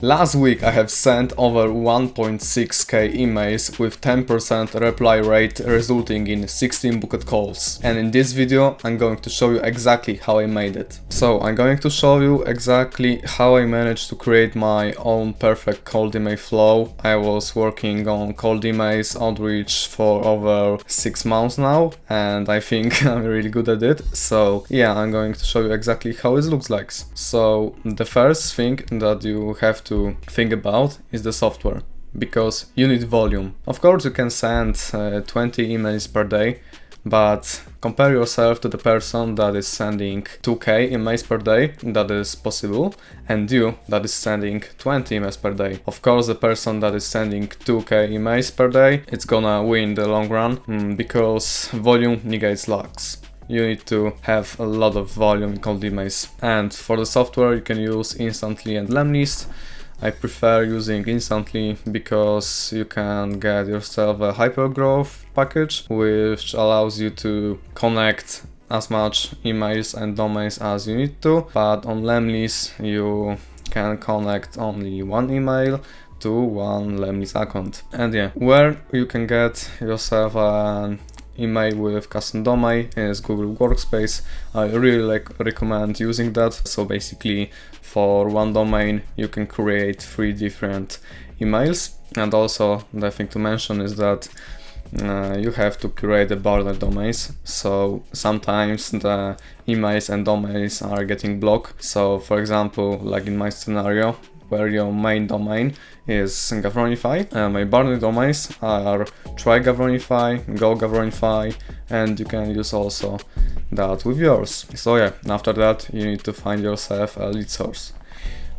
Last week I have sent over 1.6k emails with 10% reply rate resulting in 16 booked calls. And in this video I'm going to show you exactly how I made it. So I'm going to show you exactly how I managed to create my own perfect cold email flow. I was working on cold emails outreach for over 6 months now and I think I'm really good at it. So yeah, I'm going to show you exactly how it looks like. So the first thing that you have to think about is the software, because you need volume. Of course you can send 20 emails per day, but compare yourself to the person that is sending 2k emails per day, that is possible, and you that is sending 20 emails per day. Of course the person that is sending 2k emails per day, it's gonna win the long run, because volume negates lags. You need to have a lot of volume in cold emails. And for the software you can use Instantly and Lemlist. I prefer using Instantly because you can get yourself a hypergrowth package which allows you to connect as much emails and domains as you need to, but on Lemlist you can connect only one email to one Lemlist account. And yeah, where you can get yourself an email with custom domain is Google Workspace. I really recommend using that. So basically for one domain you can create 3 different emails. And also the thing to mention is that you have to create the border domains, so sometimes the emails and domains are getting blocked. So for example, like in my scenario where your main domain is Gavronify, my border domains are Try Gavronify, Go Gavronify, and you can use also that with yours. So yeah, after that you need to find yourself a lead source.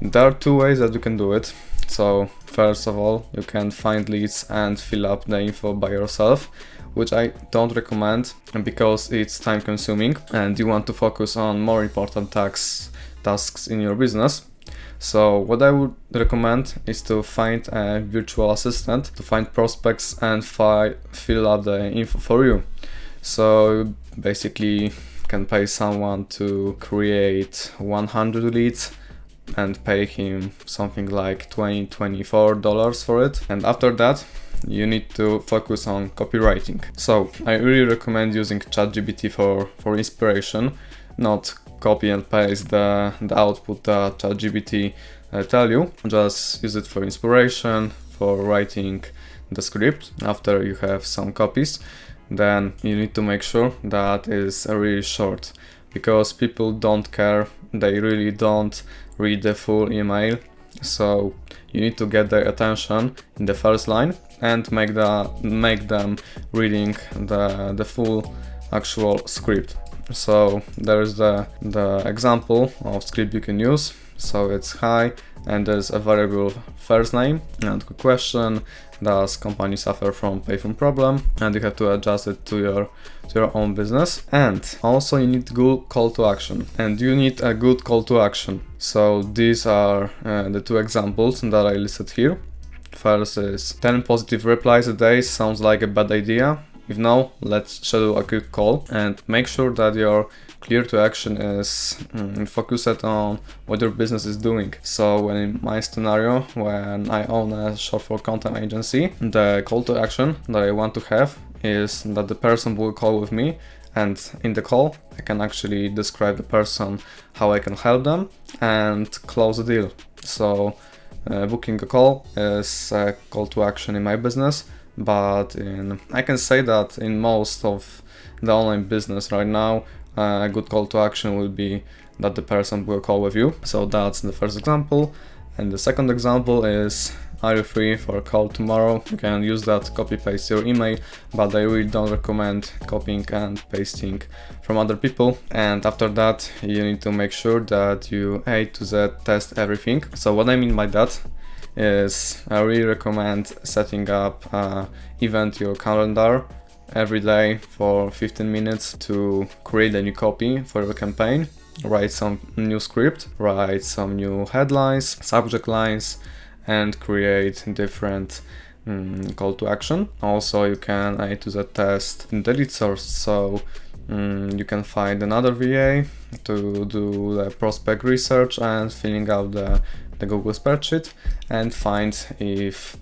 There are 2 ways that you can do it. So first of all, you can find leads and fill up the info by yourself, which I don't recommend because it's time consuming and you want to focus on more important tasks in your business. So what I would recommend is to find a virtual assistant to find prospects and fill up the info for you. So you basically can pay someone to create 100 leads and pay him something like $24 for it. And after that you need to focus on copywriting. So I really recommend using ChatGPT for inspiration, not copy and paste the output that ChatGPT tell you. Just use it for inspiration, for writing the script. After you have some copies, then you need to make sure that is really short, because people don't care, they really don't read the full email. So you need to get their attention in the first line and make them reading the full actual script. So there is the example of script you can use. So it's hi, and there's a variable first name and question. Does company suffer from payphone problem? And you have to adjust it to your own business. And also you need good call to action, and you need a good call to action. So these are the 2 examples that I listed here. First is 10 positive replies a day sounds like a bad idea. If no, let's schedule a quick call, and make sure that your clear to action is focused on what your business is doing. So when in my scenario, when I own a short form content agency, the call to action that I want to have is that the person will call with me, and in the call I can actually describe the person, how I can help them, and close the deal. So booking a call is a call to action in my business. But I can say that in most of the online business right now, a good call to action will be that the person will call with you. So that's the first example. And the second example is, are you free for a call tomorrow? You can use that, copy paste your email, but I really don't recommend copying and pasting from other people. And after that you need to make sure that you A to Z test everything. So what I mean by that is I really recommend setting up an event in your calendar every day for 15 minutes to create a new copy for your campaign, write some new script, write some new headlines, subject lines, and create different call to action. Also you can A to Z test the lead source, so you can find another VA to do the prospect research and filling out the the Google spreadsheet and find if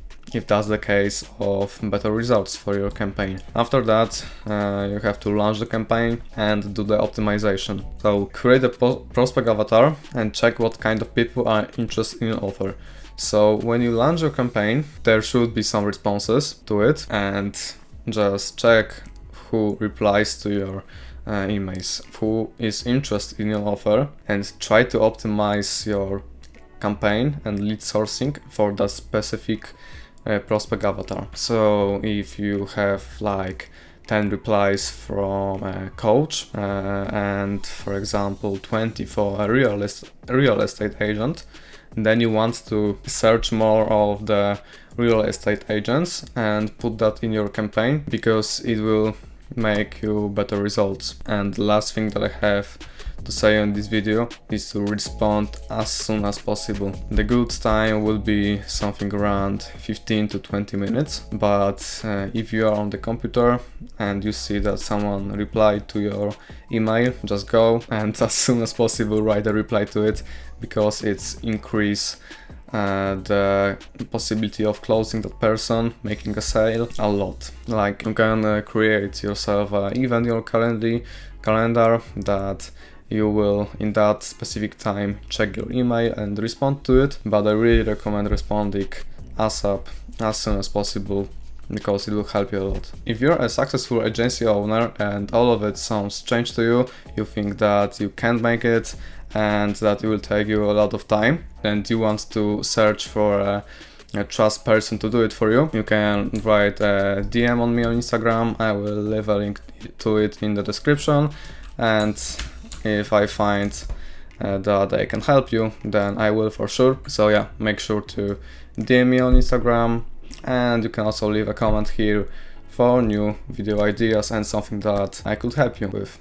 that's the case of better results for your campaign. After that, you have to launch the campaign and do the optimization. So create a prospect avatar and check what kind of people are interested in your offer. So when you launch your campaign, there should be some responses to it, and just check who replies to your emails, who is interested in your offer, and try to optimize your campaign and lead sourcing for that specific prospect avatar. So if you have like 10 replies from a coach and for example 20 for a real estate agent, then you want to search more of the real estate agents and put that in your campaign, because it will make you better results. And the last thing that I have to say on this video is to respond as soon as possible. The good time will be something around 15 to 20 minutes, but if you are on the computer and you see that someone replied to your email, just go and as soon as possible write a reply to it, because it's increase the possibility of closing that person, making a sale, a lot. Like you can create yourself even your calendar that you will in that specific time check your email and respond to it, but I really recommend responding ASAP, as soon as possible, because it will help you a lot. If you're a successful agency owner and all of it sounds strange to you, you think that you can't make it and that it will take you a lot of time, and you want to search for a trust person to do it for you, you can write a DM on me on Instagram. I will leave a link to it in the description, and if I find that I can help you, then I will for sure. So yeah, make sure to DM me on Instagram, and you can also leave a comment here for new video ideas and something that I could help you with.